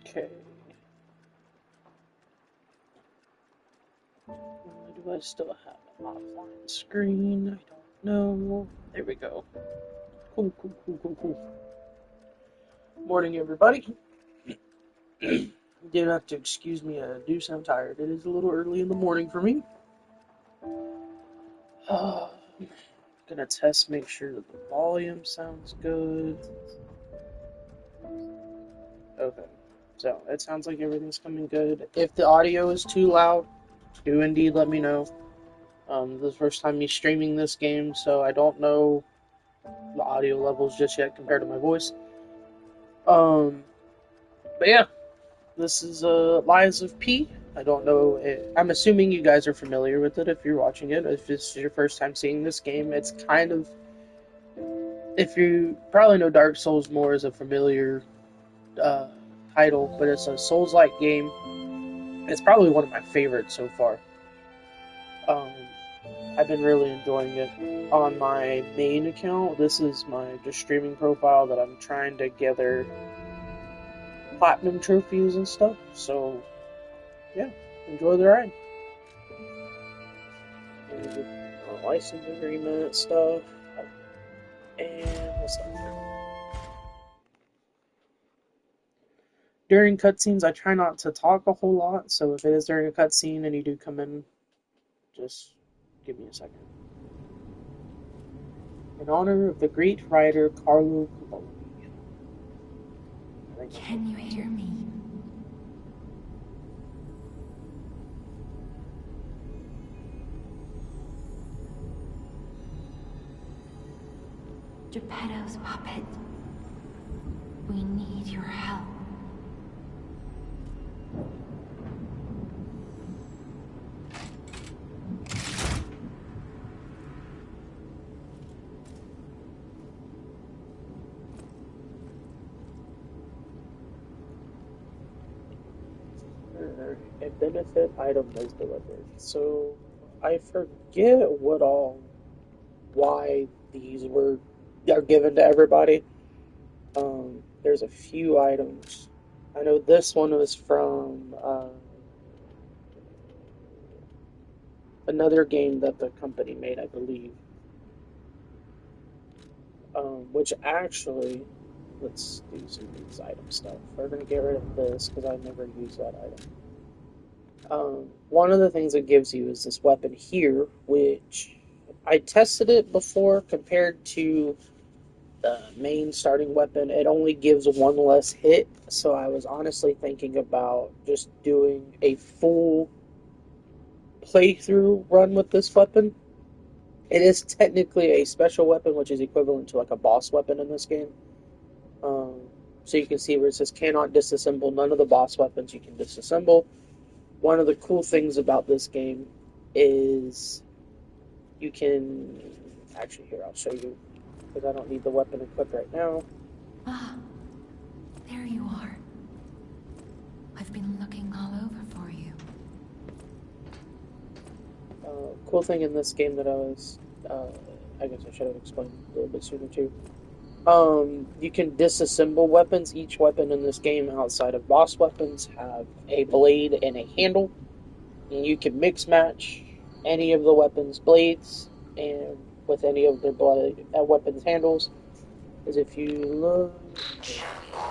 Okay. Why do I still have an offline screen? I don't know. There we go. Cool, cool, cool, cool, cool. Morning, everybody. You did have to excuse me, I do sound tired. It is a little early in the morning for me. Gonna test, make sure that the volume sounds good. Okay, so it sounds like everything's coming good. If the audio is too loud, do indeed let me know. This is the first time me streaming this game, so I don't know the audio levels just yet compared to my voice. But yeah, this is Lies of P. I don't know. I'm assuming you guys are familiar with it if you're watching it. If it's your first time seeing this game, it's kind of. If you probably know Dark Souls more as a familiar uh, title, but it's a Souls-like game. It's probably one of my favorites so far. Um, I've been really enjoying it. On my main account, this is my just streaming profile that I'm trying to gather platinum trophies and stuff. So, yeah, enjoy the ride. License agreement stuff, and what's up? During cutscenes, I try not to talk a whole lot, so if it is during a cutscene and you do come in, just give me a second. In honor of the great writer Carlo Collodi. Can you hear me? Geppetto's puppet. We need your help. A benefit item is delivered. So I forget why these are given to everybody. There's a few items. I know this one was from another game that the company made, I believe. Which actually, let's do some of these item stuff. We're gonna get rid of this because I never use that item. One of the things it gives you is this weapon here, which I tested it before compared to the main starting weapon. It only gives one less hit, so I was honestly thinking about just doing a full playthrough run with this weapon. It is technically a special weapon, which is equivalent to like a boss weapon in this game. So you can see where it says cannot disassemble none of the boss weapons you can disassemble. One of the cool things about this game is you can actually here I'll show you because I don't need the weapon equipped right now. Ah, there you are. I've been looking all over for you. Cool thing in this game that I guess I should have explained a little bit sooner too. You can disassemble weapons. Each weapon in this game, outside of boss weapons, have a blade and a handle. And you can mix match any of the weapons' blades and with any of their weapons' handles. Because if you look,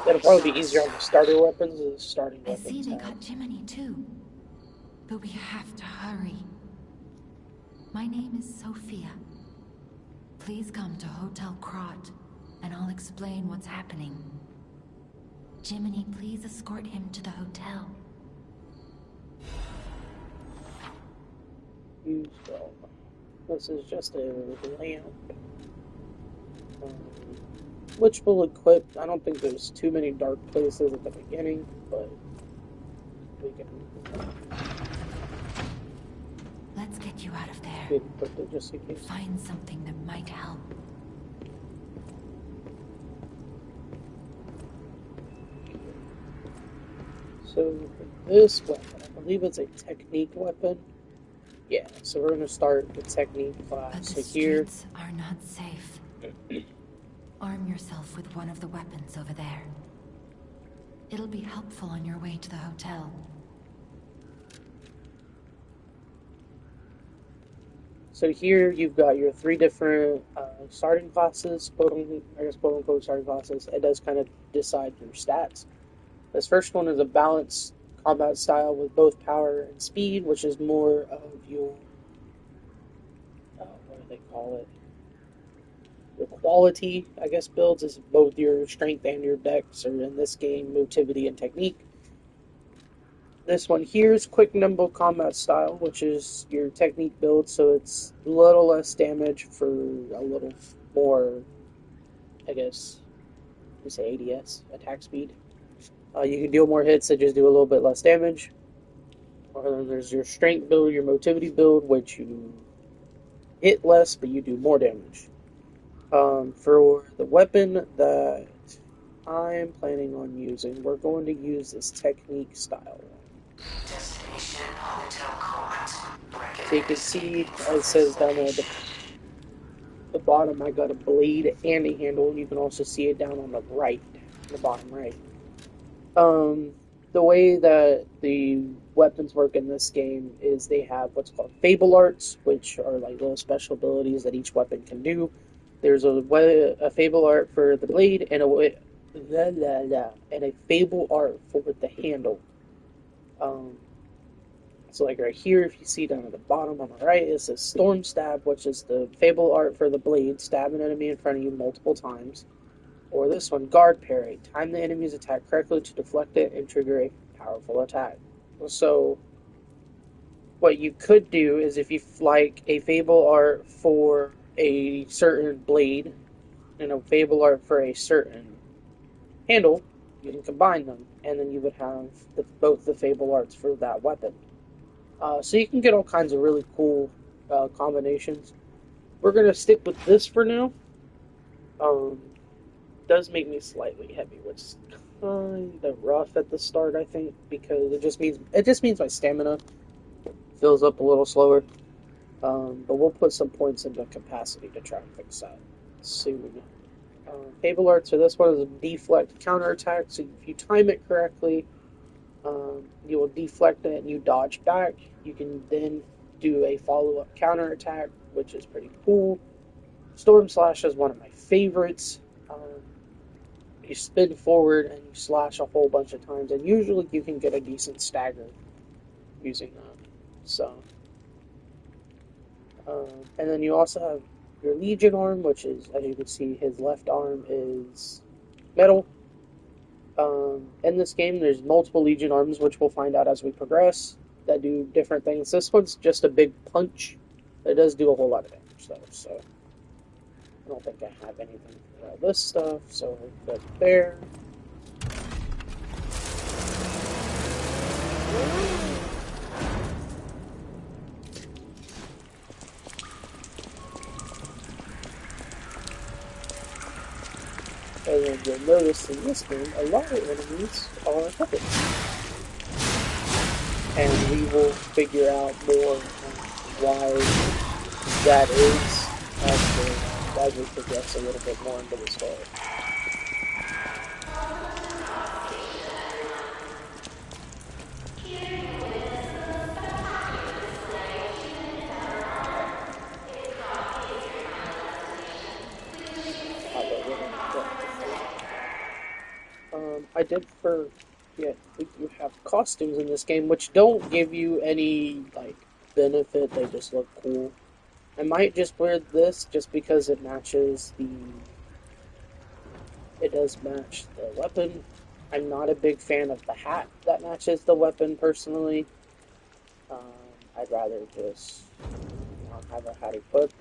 it'll probably be easier on the starter weapons than the starting weapons. I see they got Jiminy too. But we have to hurry. My name is Sophia. Please come to Hotel Krat, and I'll explain what's happening. Jiminy, please escort him to the hotel. Use this is just a lamp. um, which will equip. I don't think there's too many dark places at the beginning, but we can Let's get you out of there. get equipped it just in case. Find something that might help. So for this weapon, I believe it's a technique weapon. Yeah, so we're gonna start with technique But class. the So here, streets are not safe. Arm yourself with one of the weapons over there. It'll be helpful on your way to the hotel. so here you've got your three different starting classes, quote unquote starting classes. It does kind of decide your stats. This first one is a balanced combat style with both power and speed, which is more of your what do they call it? Your quality, I guess, builds is both your strength and your dex, or in this game, motivity and technique. This one here is quick, nimble combat style, which is your technique build, so it's a little less damage for a little more, I guess, we say ADS, attack speed. You can deal more hits that just do a little bit less damage. Or then there's your strength build, your motivity build, which you hit less, but you do more damage. For the weapon that I'm planning on using, we're going to use this technique style one. Destination Hotel Croat. So you can see, it says down there at the bottom, I got a blade and a handle. You can also see it down on the right, the bottom right. The way that the weapons work in this game is they have what's called Fable Arts, which are like little special abilities that each weapon can do. There's a Fable Art for the blade and a Fable Art for the handle. So like right here, if you see down at the bottom on the right, it says Storm Stab, which is the Fable Art for the blade, stab an enemy in front of you multiple times. Or this one, Guard Parry. Time the enemy's attack correctly to deflect it and trigger a powerful attack. So, what you could do is if you like a Fable Art for a certain blade and a Fable Art for a certain handle, you can combine them, and then you would have both the Fable Arts for that weapon. So you can get all kinds of really cool combinations. We're going to stick with this for now. Does make me slightly heavy, which is kind of rough at the start, I think, because it just means my stamina fills up a little slower. But we'll put some points into capacity to try and fix that soon. Fable Arts for this one is a deflect counterattack, so if you time it correctly, you will deflect it and you dodge back. You can then do a follow-up counterattack, which is pretty cool. Storm Slash is one of my favorites. You spin forward and you slash a whole bunch of times, and usually you can get a decent stagger using that. So, and then you also have your Legion arm, which is, as you can see, his left arm is metal. In this game, there's multiple Legion arms, which we'll find out as we progress, that do different things. This one's just a big punch. It does do a whole lot of damage, though, so I don't think I have anything for all this stuff, so we'll go there. And then you'll notice in this game, a lot of enemies are puppets. And we will figure out more why that is as we progress a little bit more into the story. I did forget you have costumes in this game, which don't give you any like benefit. They just look cool. I might just wear this just because it matches it does match the weapon. I'm not a big fan of the hat that matches the weapon personally. I'd rather just have a hat equipped.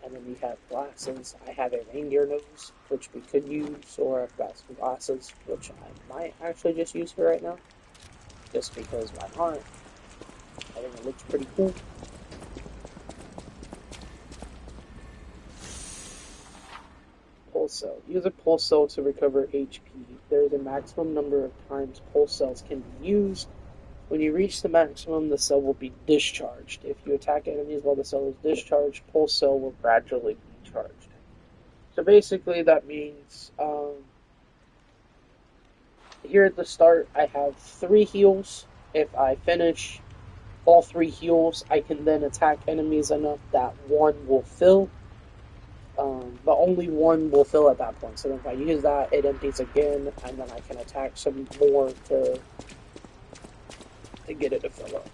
And then you have glasses. I have a reindeer nose, which we could use, or I've got some glasses, which I might actually just use for right now. Just because why not? I think it looks pretty cool. Pulse cell. Use a pulse cell to recover HP. There is a maximum number of times pulse cells can be used. When you reach the maximum, the cell will be discharged. If you attack enemies while the cell is discharged, pulse cell will gradually be charged. So basically that means here at the start I have 3 heals. If I finish all 3 heals, I can then attack enemies enough that 1 will fill. But only 1 will fill at that point. So if I use that, it empties again, and then I can attack some more to get it to fill up.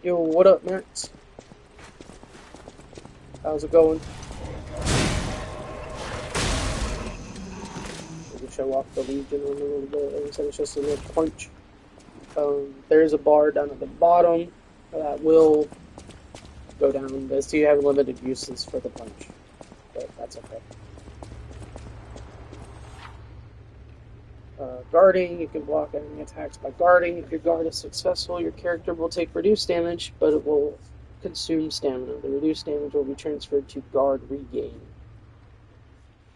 Yo, what up, Max? How's it going? Maybe show off the Legion a little bit. Instead it's just a little punch. There's a bar down at the bottom that will go down. So you have limited uses for the punch, but that's okay. Guarding, you can block enemy attacks by guarding. If your guard is successful, your character will take reduced damage, but it will consume stamina. The reduced damage will be transferred to guard regain.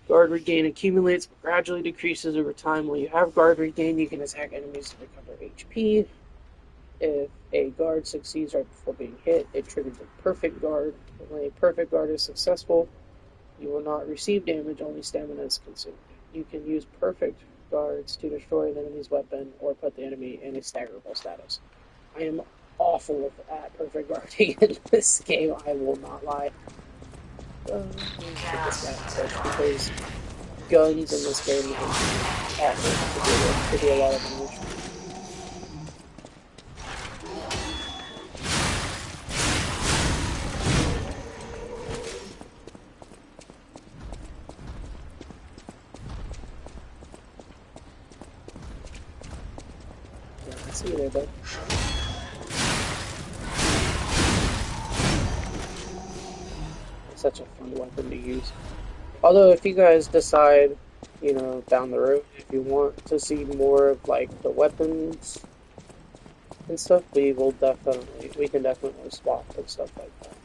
Guard regain accumulates but gradually decreases over time. While you have guard regain, you can attack enemies to recover HP. If a guard succeeds right before being hit, it triggers a perfect guard. When a perfect guard is successful, you will not receive damage, only stamina is consumed. You can use perfect guards to destroy an enemy's weapon or put the enemy in a staggerable status. I am awful at perfect guarding in this game, I will not lie. Because guns in this game are awful to do a lot of damage. Yeah, I see you there, bud. Such a fun weapon to use. Although if you guys decide, down the road, if you want to see more of like the weapons and stuff, we can definitely swap and stuff like that.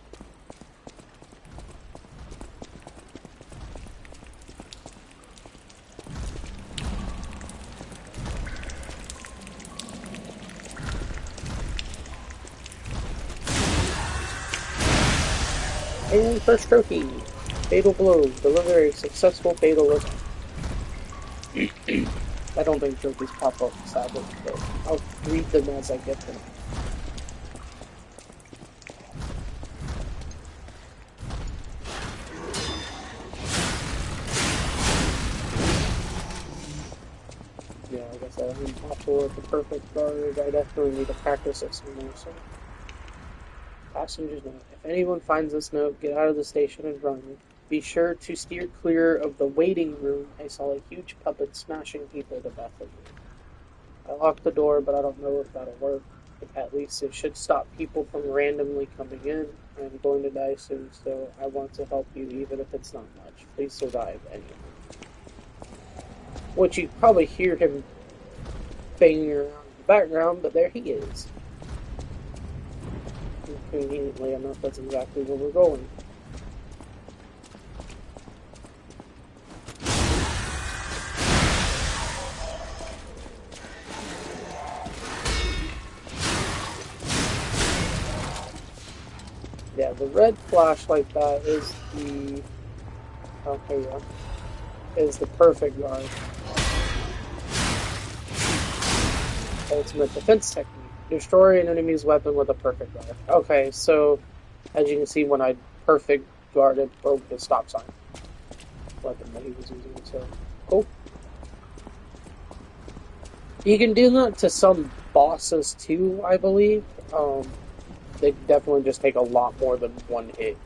And first trophy, Fatal Blow. Deliver a successful fatal attack. I don't think trophies pop up, sadly, but I'll read them as I get them. Yeah, like I said, I'm awful with the perfect guard. I definitely need to practice it some more, so. Passenger's note. If anyone finds this note, get out of the station and run. Be sure to steer clear of the waiting room. I saw a huge puppet smashing people to death. I locked the door, but I don't know if that'll work. At least it should stop people from randomly coming in. I'm going to die soon, so I want to help you, even if it's not much. Please survive anyway. Which you probably hear him banging around in the background, but there he is. Conveniently enough, that's exactly where we're going. Yeah, the red flash like that is the... Oh, here you go. Is the perfect guard. Ultimate defense technique. Destroy an enemy's weapon with a perfect guard. Okay, so as you can see, when I perfect guarded, broke the stop sign weapon that he was using. So cool. You can do that to some bosses too, I believe. they definitely just take a lot more than one hit.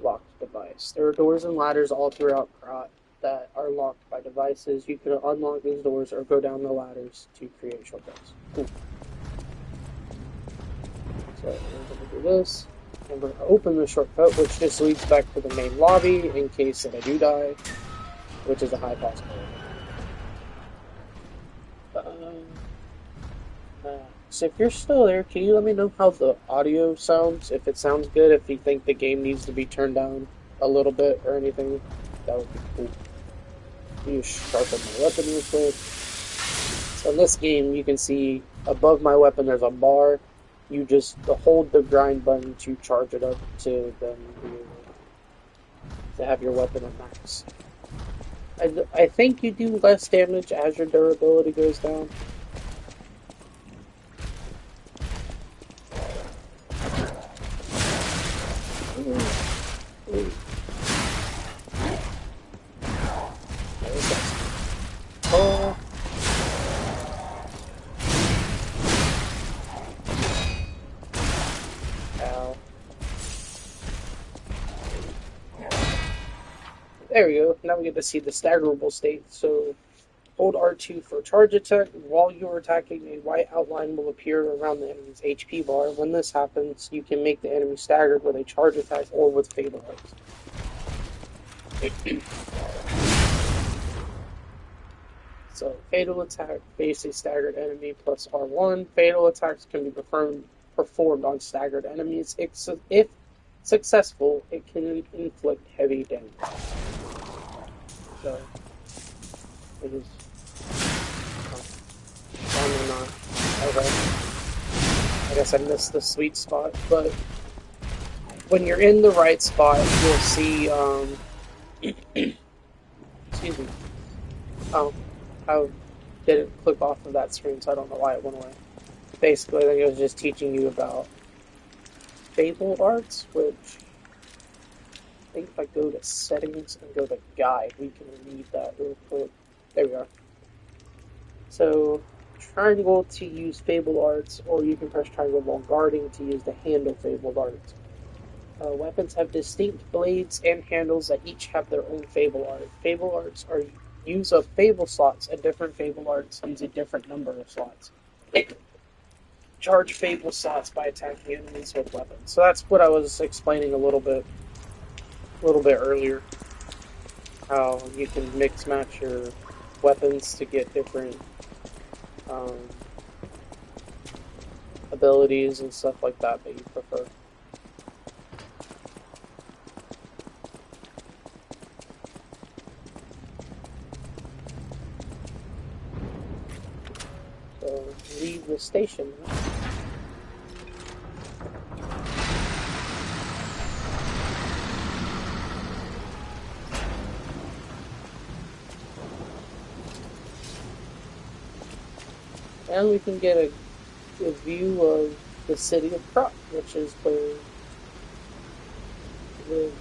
Locked device. There are doors and ladders all throughout Krat that are locked by devices. You can unlock these doors or go down the ladders to create shortcuts. Cool. So we're going to do this. And we're going to open the shortcut, which just leads back to the main lobby in case that I do die, which is a high possibility. So if you're still there, can you let me know how the audio sounds? If it sounds good, if you think the game needs to be turned down a little bit or anything, that would be cool. You sharpen my weapon real quick. So in this game, you can see above my weapon there's a bar. You just hold the grind button to charge it up to then to have your weapon at max. I think you do less damage as your durability goes down. Oh. Ow. There we go. Now we get to see the staggerable state. So hold R2 for charge attack. While you're attacking, a white outline will appear around the enemy's HP bar. When this happens, you can make the enemy staggered with a charge attack or with Fatal Arts. So, Fatal Attack, face a staggered enemy plus R1. Fatal attacks can be performed on staggered enemies. If successful, it can inflict heavy damage. So, it is... not. Okay. I guess I missed the sweet spot, but when you're in the right spot, you'll see, excuse me. Oh, I didn't click off of that screen, so I don't know why it went away. Basically, I think it was just teaching you about Fable Arts, which I think if I go to settings and go to guide, we can read that real quick. There we are. So, triangle to use Fabled Arts, or you can press triangle while guarding to use the handle Fabled Arts. Weapons have distinct blades and handles that each have their own Fable Art. Fable Arts are use of Fable slots, and different Fable Arts use a different number of slots. Charge Fable slots by attacking enemies with weapons. So that's what I was explaining a little bit earlier. How you can mix match your weapons to get different abilities and stuff like that you prefer. So leave the station. And we can get a view of the city of Krat, which is where the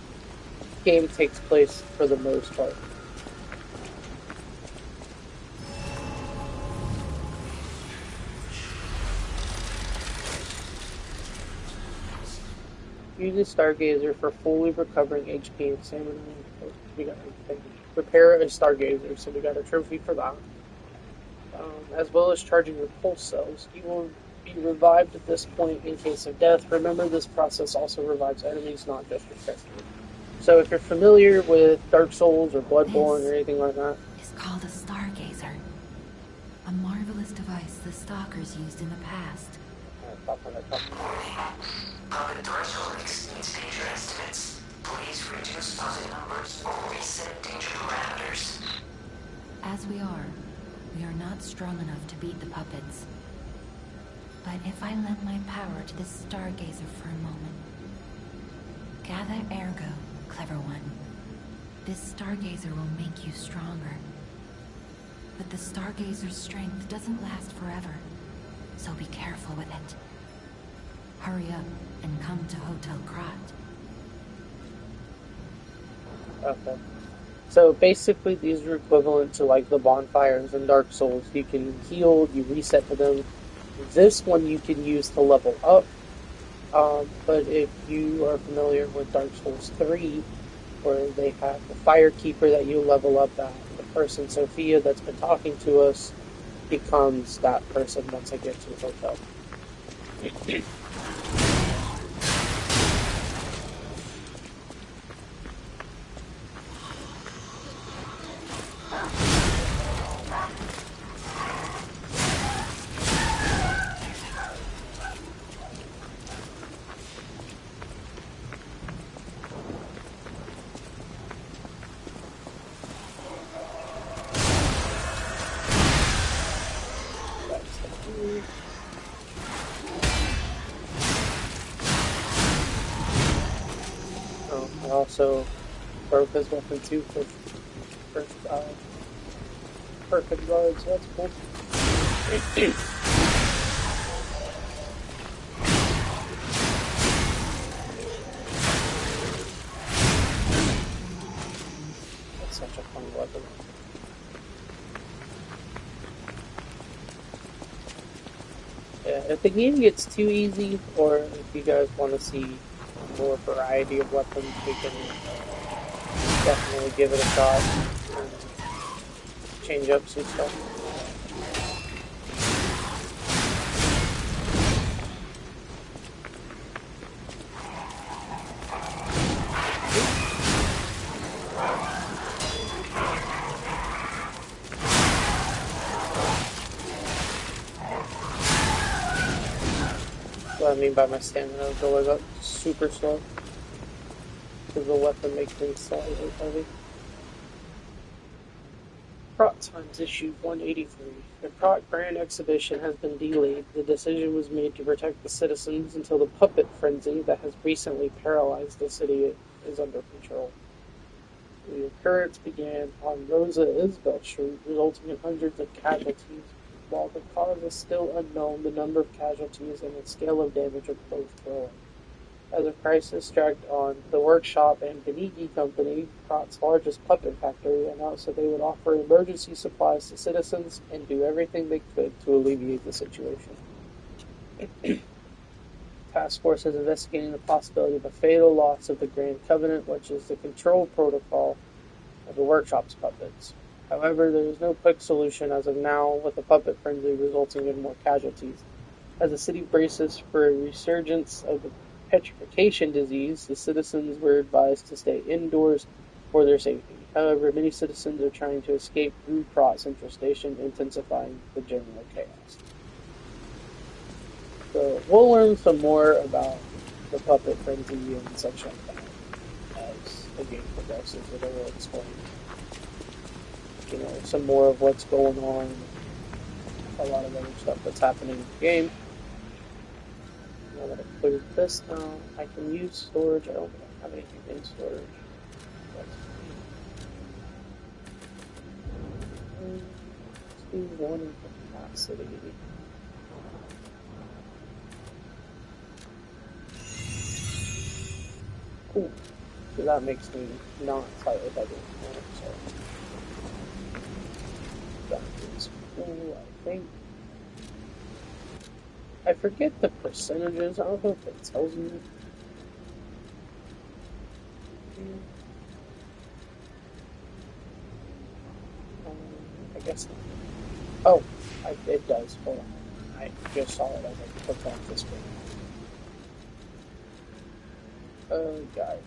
game takes place for the most part. Use the Stargazer for fully recovering HP and stamina. We got to repair a Stargazer, so we got a trophy for that. As well as charging your pulse cells. You will be revived at this point in case of death. Remember, this process also revives enemies, not just your character. So if you're familiar with Dark Souls or Bloodborne or anything like that, it's called a Stargazer. A marvelous device the Stalkers used in the past. Puppet threshold exceeds danger estimates. Please reduce puzzle numbers or reset danger parameters. As we are not strong enough to beat the puppets. But if I lend my power to this Stargazer for a moment... Gather ergo, clever one. This Stargazer will make you stronger. But the Stargazer's strength doesn't last forever, so be careful with it. Hurry up and come to Hotel Krat. Okay. So basically these are equivalent to like the bonfires in Dark Souls. You can heal, you reset to them. This one you can use to level up, but if you are familiar with Dark Souls 3, where they have the Firekeeper that you level up at, the person, Sophia, that's been talking to us, becomes that person once I get to the hotel. Oh, I also broke his weapon too for perfect guard, so that's cool. That's such a fun weapon. Yeah, if the game gets too easy, or if you guys want to see more variety of weapons, we can definitely give it a shot and change up some stuff. What I mean by my stamina going up super slow, because the weapon makes things slightly heavy. Prot Times issue 183. The Prot Grand Exhibition has been delayed. The decision was made to protect the citizens until the puppet frenzy that has recently paralyzed the city is under control. The occurrence began on Rosa Isbell Street, resulting in hundreds of casualties. While the cause is still unknown, the number of casualties and the scale of damage are both growing. As the crisis dragged on, the workshop and Benigi Company, Prot's largest puppet factory, announced that they would offer emergency supplies to citizens and do everything they could to alleviate the situation. Task Force is investigating the possibility of a fatal loss of the Grand Covenant, which is the control protocol of the workshop's puppets. However, there is no quick solution as of now, with the puppet frenzy resulting in more casualties. As the city braces for a resurgence of the petrification disease, the citizens were advised to stay indoors for their safety. However, many citizens are trying to escape through Prot Central Station, intensifying the general chaos. So we'll learn some more about the puppet frenzy and such like that as the game progresses. It will explain, some more of what's going on, a lot of other stuff that's happening in the game. Now that I've cleared this now, I can use storage. I don't have anything in storage. Let's do one in capacity. Cool. So that makes me not slightly heavy anymore, so that is cool, I think. I forget the percentages. I don't know if it tells me. I guess not. Oh, it does. Hold on. I just saw it as I clicked off the screen. Guide.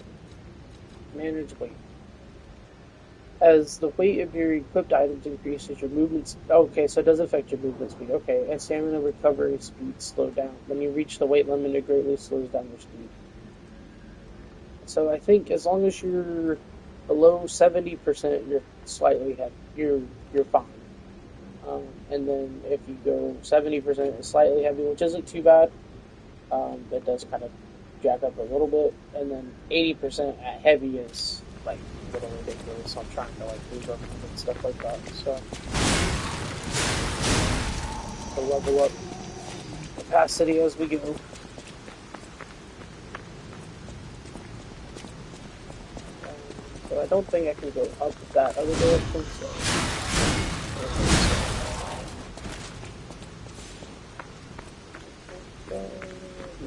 Manage weight. As the weight of your equipped items increases, your movement speed. Okay, so it does affect your movement speed. Okay, and stamina recovery speed slow down. When you reach the weight limit, it greatly slows down your speed. So I think as long as you're below 70%, you're slightly heavy. You're fine. And then if you go 70% and slightly heavy, which isn't too bad, it does kind of jack up a little bit. And then 80% at heavy is like a little ridiculous. So I'm trying to like move up and stuff like that. So to level up capacity as we go. So I don't think I can go up that other direction. So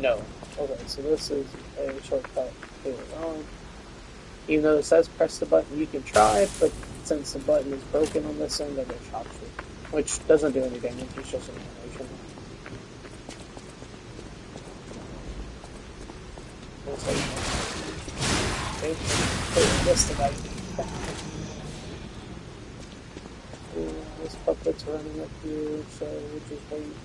No. Okay, so this is a shortcut to even though it says press the button, you can try, but since the button is broken on this end, it stops you. Which doesn't do any damage, it's just an animation. Okay, this device. This puppet's running up here, so we'll just wait.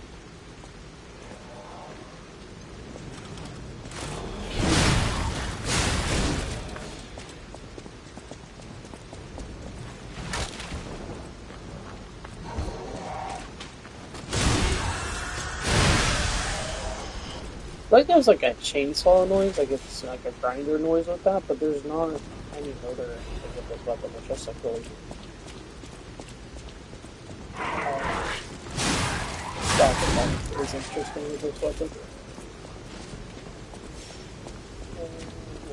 Like there's like a chainsaw noise, like it's like a grinder noise with that, but there's not any motor or anything with this weapon. It's just like really stuff that is interesting with this weapon.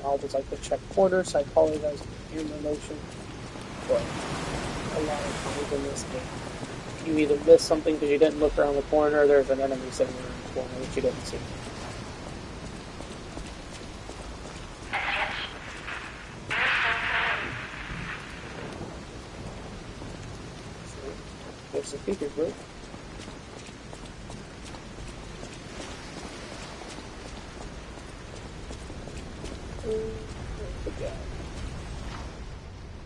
I'll just like to check corners, so I apologize for your motion, but a lot of times in this game, you either miss something because you didn't look around the corner, or there's an enemy sitting around the corner that you didn't see. There's some speakers, bro.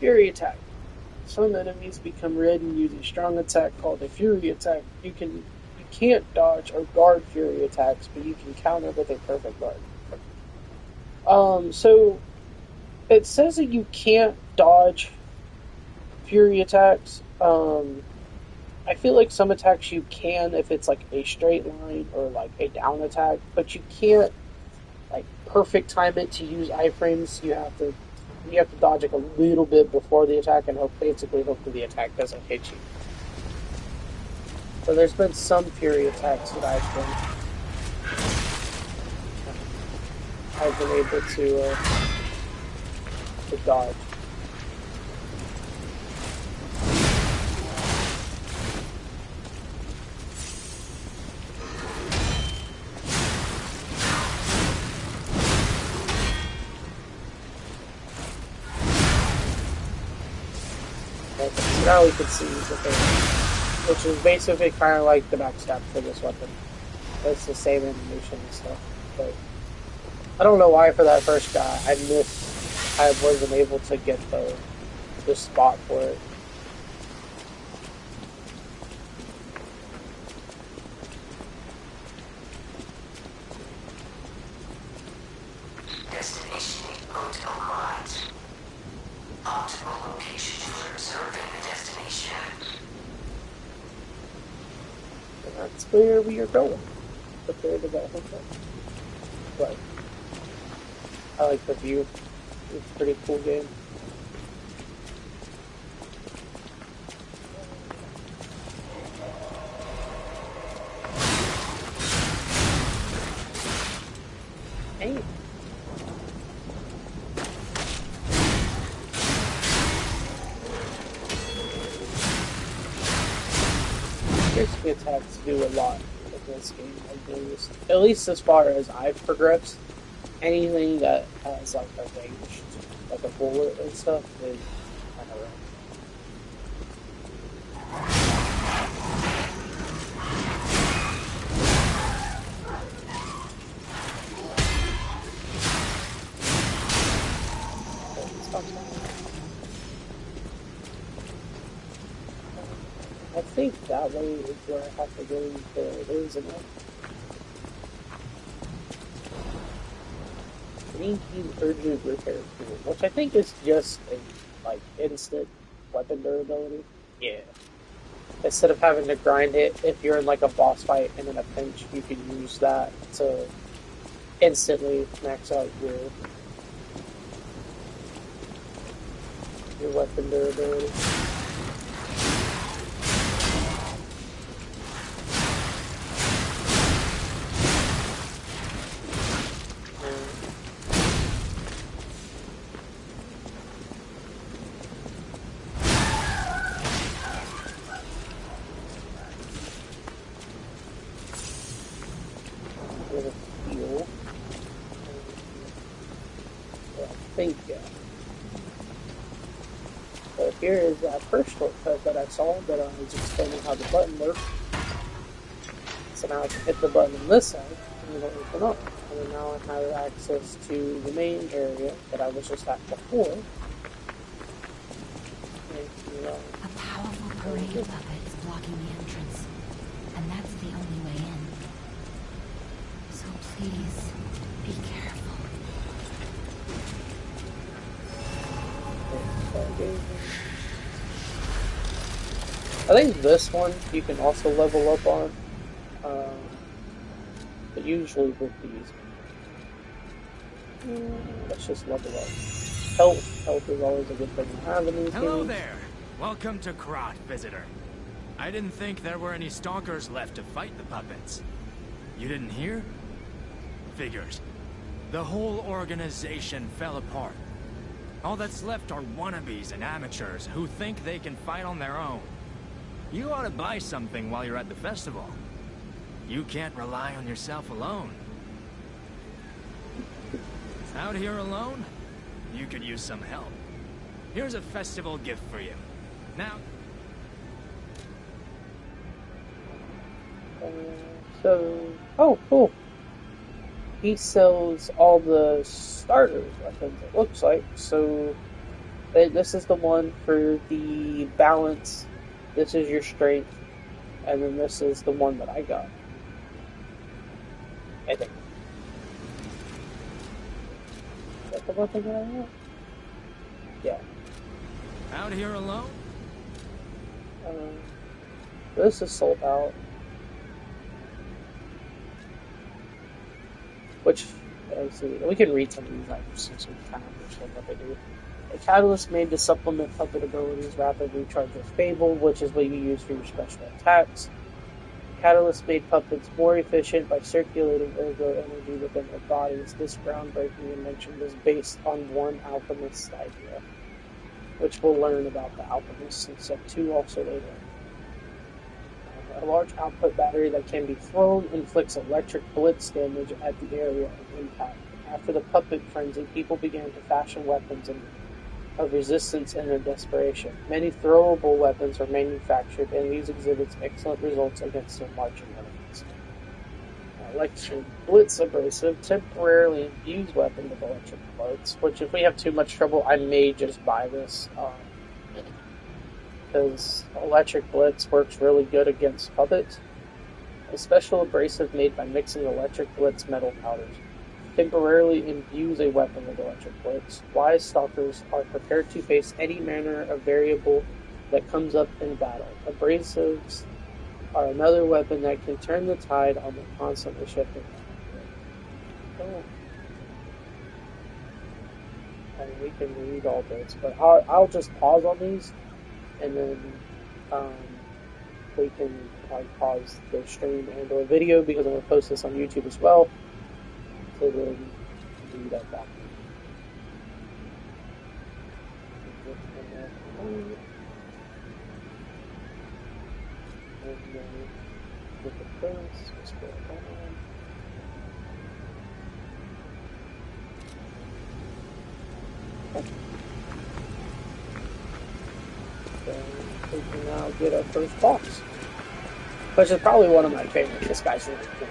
Fury attack. Some enemies become red and use a strong attack called a fury attack. You can't dodge or guard fury attacks, but you can counter with a perfect guard. So it says that you can't dodge fury attacks. I feel like some attacks you can if it's like a straight line or like a down attack, but you can't like perfect time it to use iframes. You have to dodge like a little bit before the attack and hopefully the attack doesn't hit you. So there's been some fury attacks that I've been able to dodge. So now we can see the thing, which is basically kind of like the backstab for this weapon. It's the same animation and stuff, but I don't know why for that first guy I wasn't able to get the spot for it. Destination Hotel Quad. Optimal location for observing the destination. And that's where we are going. Prepare to that hotel. But I like the view. It's a pretty cool game. Hey. Basically attacks do a lot in this game, at least as far as I've progressed. Anything that has like a range, like a bullet and stuff, is kind of rough. I think that way is where I have to go into those and Green Team Urgent Repair Tool, which I think is just a like instant weapon durability. Yeah. Instead of having to grind it, if you're in like a boss fight and in a pinch, you can use that to instantly max out your weapon durability. Fuel. think, yeah. So here is that first shortcut that I saw that I was explaining how the button works. So now I can hit the button on this side and it'll open up. And then now I have access to the main area that I was just at before. A powerful parade puppet is blocking the entrance, and that's the only way in. So please, be careful. I think this one you can also level up on, but usually with these, let's just level up. Health is always a good thing to have in these Hello games. there! Welcome to Krat, visitor. I didn't think there were any stalkers left to fight the puppets. You didn't hear? Figures. The whole organization fell apart. All that's left are wannabes and amateurs who think they can fight on their own. You ought to buy something while you're at the festival. You can't rely on yourself alone. Out here alone? You could use some help. Here's a festival gift for you. Now... Oh, cool. He sells all the starters weapons, it looks like. So, this is the one for the balance. This is your strength. And then this is the one that I got. I think. Is that the weapon that I got? Yeah. Out here alone? This is sold out. Which, we can read some of these items since we kind of understand what they do. A catalyst made to supplement puppet abilities rapidly recharges Fable, which is what you use for your special attacks. Catalyst made puppets more efficient by circulating ergo energy within their bodies. This groundbreaking invention was based on one alchemist's idea, which we'll learn about the alchemists in Step 2 also later. A large output battery that can be thrown inflicts electric blitz damage at the area of impact. After the puppet frenzy, people began to fashion weapons of resistance in their desperation. Many throwable weapons are manufactured, and these exhibits excellent results against their marching enemies. Electric Blitz Abrasive temporarily infuse weapon with electric blitz, which if we have too much trouble, I may just buy this. Because Electric Blitz works really good against puppets. A special abrasive made by mixing Electric Blitz metal powders. Temporarily imbues a weapon with Electric Blitz. Wise stalkers are prepared to face any manner of variable that comes up in battle. Abrasives are another weapon that can turn the tide on the constantly shifting. Oh. And we can read all this, but I'll just pause on these. And then we can pause the stream and or video because I'm going to post this on YouTube as well. So then do that back. And then look at this. Let's go on. Okay. We can now get our first box, which is probably one of my favorites. This guy's really cool.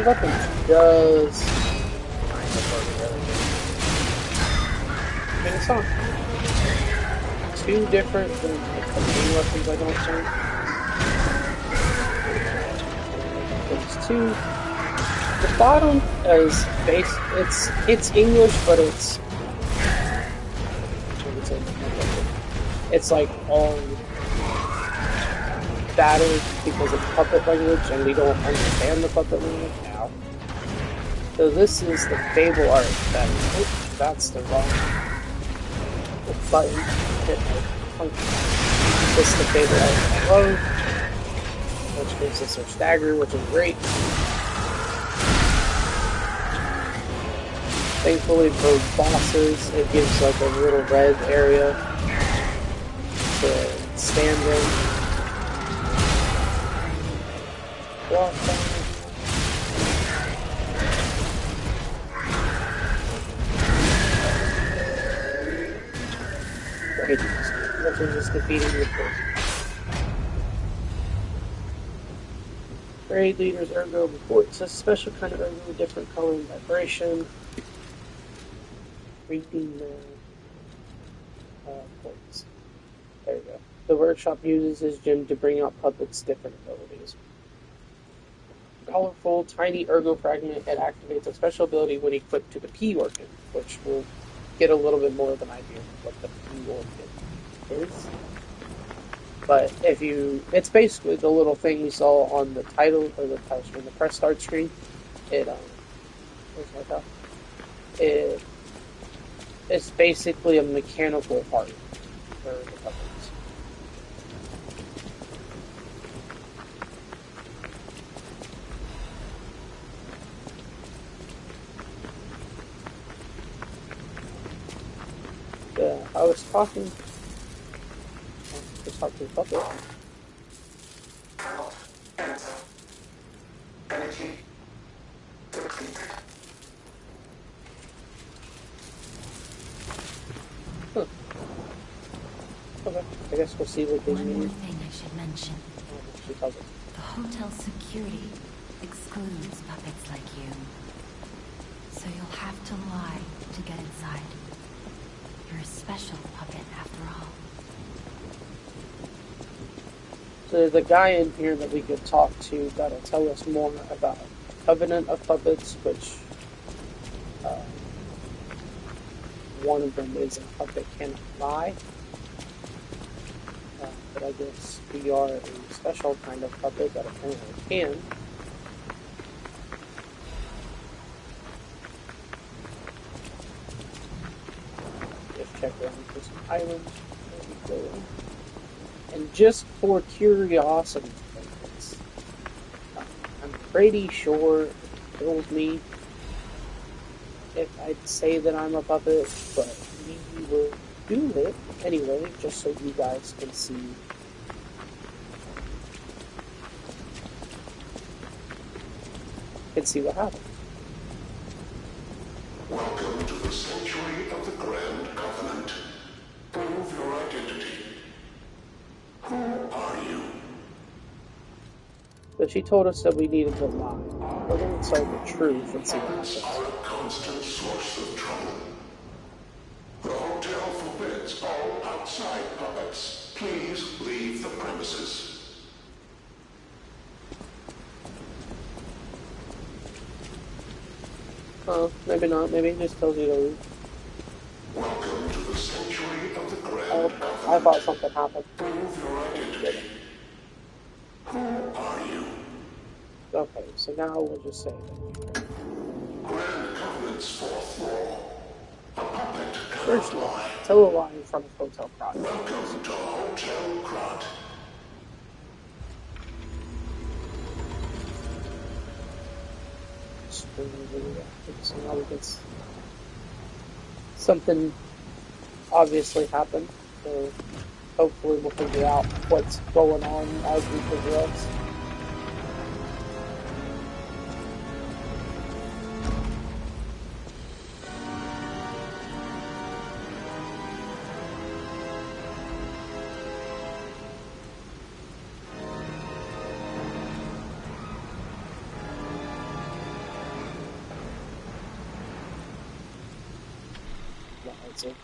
Weapon does kind of hurt everything. And it's not too different than like the main weapons, I don't think. There's two. The bottom is base. It's English, but it's like all battered because it's puppet language, and we don't understand the puppet language now. So this is the Fable art that. Oops, that's the wrong button. Hit my function. This is the Fable art I love, which gives us our stagger, which is great. Thankfully for bosses, it gives like a little red area to stand in. Walk down. Which is just defeating your first. Raid leader's ergo reports a special kind of ergo, different color and vibration. Reading the points. There you go. The workshop uses his gym to bring out puppets' different abilities. Colorful, tiny ergo fragment. It activates a special ability when equipped to the P organ, which will get a little bit more of an idea of what the P organ is. But it's basically the little thing we saw on the title or the title screen, the press start screen. It's basically a mechanical part for the puppets. Yeah, I was talking to the puppet. Okay, I guess we'll see what they mean. One more thing I should mention. The hotel security excludes puppets like you. So you'll have to lie to get inside. You're a special puppet after all. So there's a guy in here that we could talk to that'll tell us more about Covenant of Puppets, which one of them is a puppet cannot lie. But I guess we are a special kind of puppet that apparently can. Just check around for some items. And just for curiosity, I'm pretty sure it kills me if I'd say that I'm a puppet, but we will do it anyway, just so you guys can see. What happens. Welcome to the Sanctuary of the Grand Covenant. Prove your identity. Who are you? But she told us that we needed to lie. We're going to tell the truth and see what Puppets happens. are a constant source of trouble. The hotel forbids all outside puppets. Please leave the premises. Maybe not. Maybe it just tells you to leave. Welcome to the Sanctuary of the Grand Covenant. I thought something happened. Prove your identity. Who are you? Okay, so now we'll just say that. Grand Covenant's fourth law. A puppet First cannot law, lie. tell a lie in front of Hotel Crot. Welcome to Hotel Crot. So now we get something obviously happened. So hopefully we'll figure out what's going on as we progress. Lies of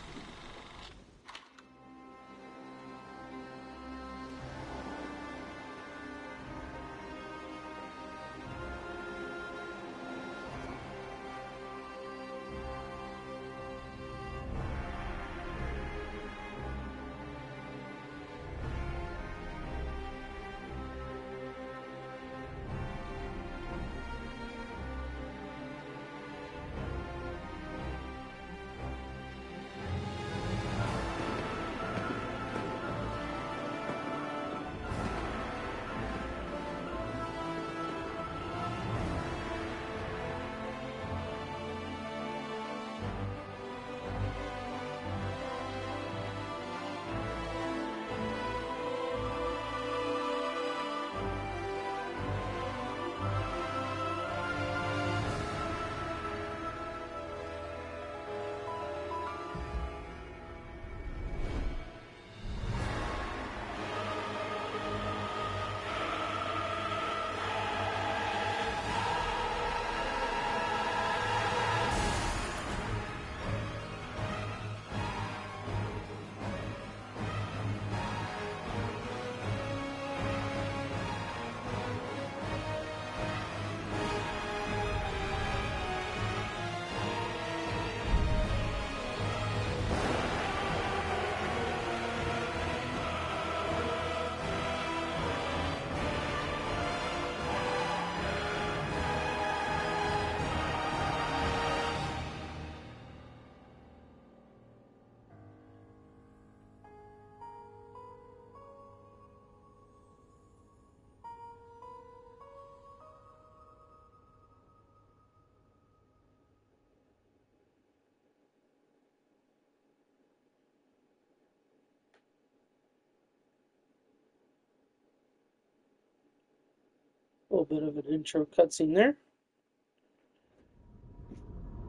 a little bit of an intro cutscene there.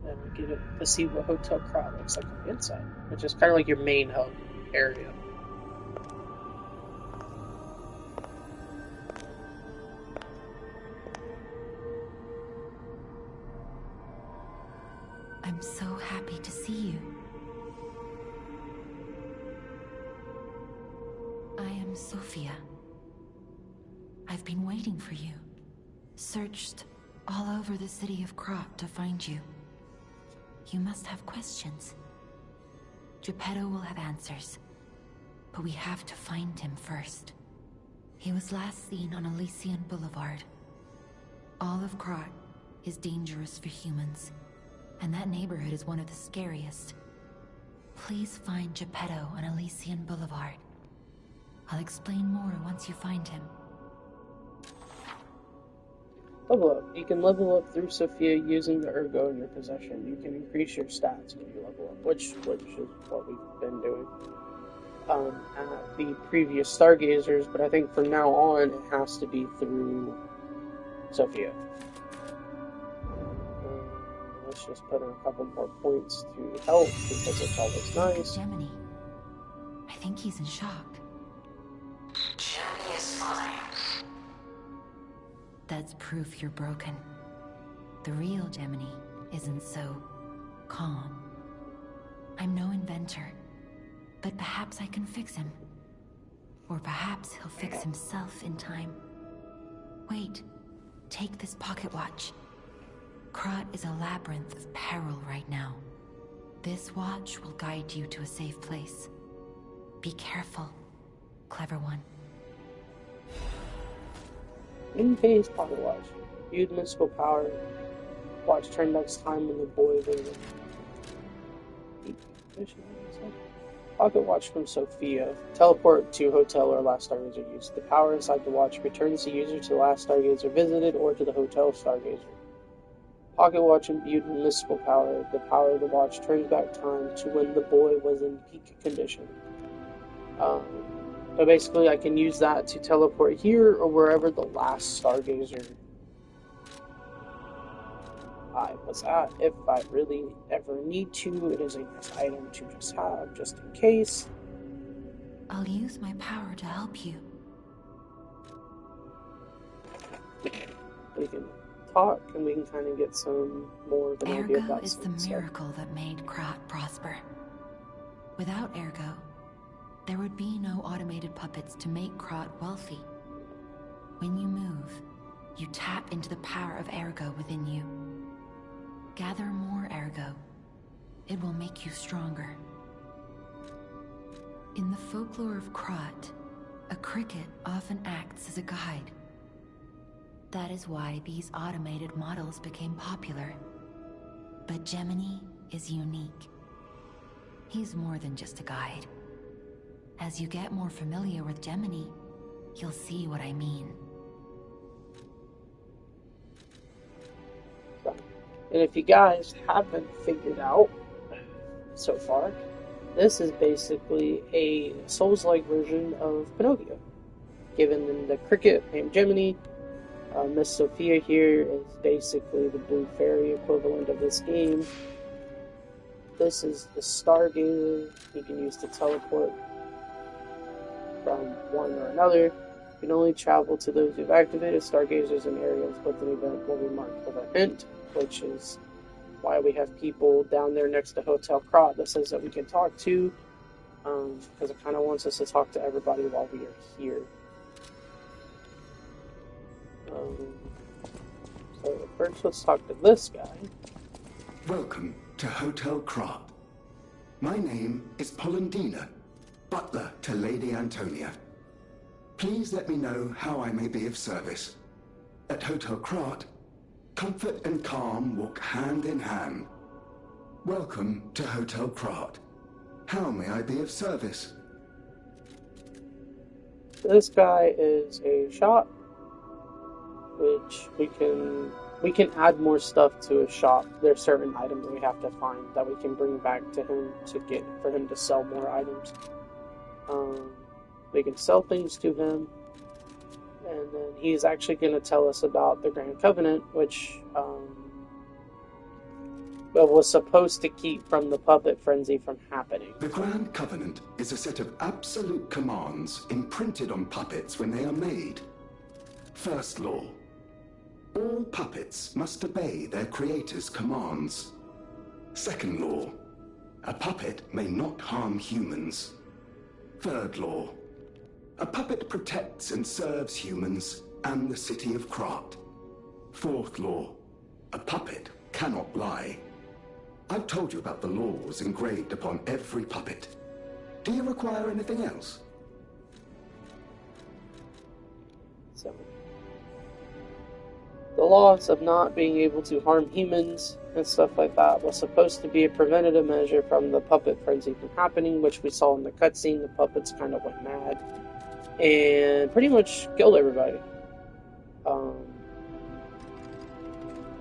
Then we get to see what Hotel Krat looks like on the inside, which is kind of like your main hub area. I'm so happy to see you. I am Sophia. I've been waiting for you. Searched all over the city of Krat to find you. You must have questions. Geppetto will have answers, but we have to find him first. He was last seen on Elysian Boulevard. All of Krat is dangerous for humans, and that neighborhood is one of the scariest. Please find Geppetto on Elysian Boulevard. I'll explain more once you find him. Level up. You can level up through Sophia using the Ergo in your possession. You can increase your stats when you level up, which is what we've been doing at the previous Stargazers, but I think from now on it has to be through Sophia. Let's just put in a couple more points to help because it's always nice. Gemini. I think he's in shock. Gemini is fine. That's proof you're broken. The real Gemini isn't so calm. I'm no inventor, but perhaps I can fix him. Or perhaps he'll fix himself in time. Wait, take this pocket watch. Krat is a labyrinth of peril right now. This watch will guide you to a safe place. Be careful, clever one. In phase pocket watch. Viewed mystical power. Watch turn next time when the boy visited. Pocket watch from Sophia. Teleport to hotel or last Stargazer used. The power inside the watch returns the user to the last Stargazer visited or to the hotel Stargazer. Pocket watch imbued with mystical power. The power of the watch turns back time to when the boy was in peak condition. So basically I can use that to teleport here or wherever the last Stargazer I was at. If I really ever need to, it is a nice item to just have, just in case. I'll use my power to help you. We can talk, and we can kind of get some more of an idea Ergo about is some the stuff. miracle that made Krat prosper. Without Ergo, there would be no automated puppets to make Krat wealthy. When you move, you tap into the power of Ergo within you. Gather more Ergo. It will make you stronger. In the folklore of Krat, a cricket often acts as a guide. That is why these automated models became popular. But Gemini is unique. He's more than just a guide. As you get more familiar with Gemini, you'll see what I mean. And if you guys haven't figured out so far, this is basically a Souls-like version of Pinocchio. Given them the cricket named Gemini, Miss Sophia here is basically the blue fairy equivalent of this game. This is the Stargazer you can use to teleport from one or another. You can only travel to those who've activated Stargazers in areas with an event will be marked with a hint, which is why we have people down there next to Hotel Krat that says that we can talk to, because it kind of wants us to talk to everybody while we are here. So first let's talk to this guy. Welcome to Hotel Krat. My name is Polendina, butler to Lady Antonia. Please let me know how I may be of service. At Hotel Krat, comfort and calm walk hand in hand. Welcome to Hotel Krat. How may I be of service? This guy is a shop, which we can add more stuff to a shop. There's certain items we have to find that we can bring back to him for him to sell more items. We can sell things to him, and then he's actually going to tell us about the Grand Covenant, which was supposed to keep from the puppet frenzy from happening. The Grand Covenant is a set of absolute commands imprinted on puppets when they are made. First law: all puppets must obey their creator's commands. Second law: a puppet may not harm humans. Third law: a puppet protects and serves humans and the city of Krat. Fourth law: a puppet cannot lie. I've told you about the laws engraved upon every puppet. Do you require anything else? So, the laws of not being able to harm humans and stuff like that was supposed to be a preventative measure from the puppet frenzy from happening, which we saw in the cutscene. The puppets kind of went mad and pretty much killed everybody.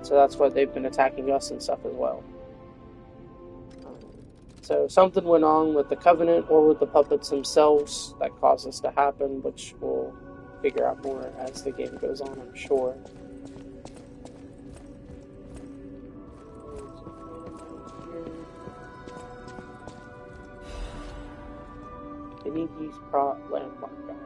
So that's why they've been attacking us and stuff as well. So something went on with the Covenant or with the puppets themselves that caused this to happen, which we'll figure out more as the game goes on, I'm sure. Benigi's Krat Landmark Guide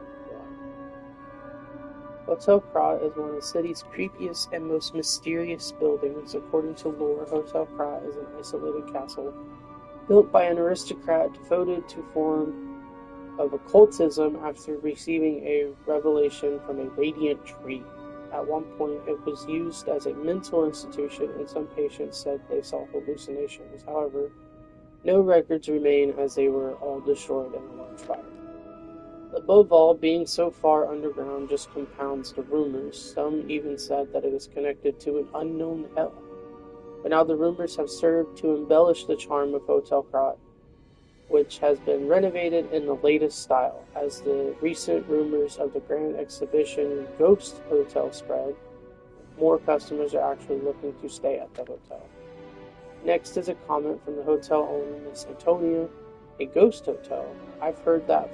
1. Hotel Krat is one of the city's creepiest and most mysterious buildings. According to lore, Hotel Krat is an isolated castle built by an aristocrat devoted to form of occultism after receiving a revelation from a radiant tree. At one point, it was used as a mental institution, and some patients said they saw hallucinations. However, no records remain as they were all destroyed in a large fire. Above all, being so far underground just compounds the rumors. Some even said that it is connected to an unknown hell. But now the rumors have served to embellish the charm of Hotel Krat, which has been renovated in the latest style. As the recent rumors of the grand exhibition Ghost Hotel spread, more customers are actually looking to stay at the hotel. Next is a comment from the hotel owner, Miss Antonia. A ghost hotel? I've heard that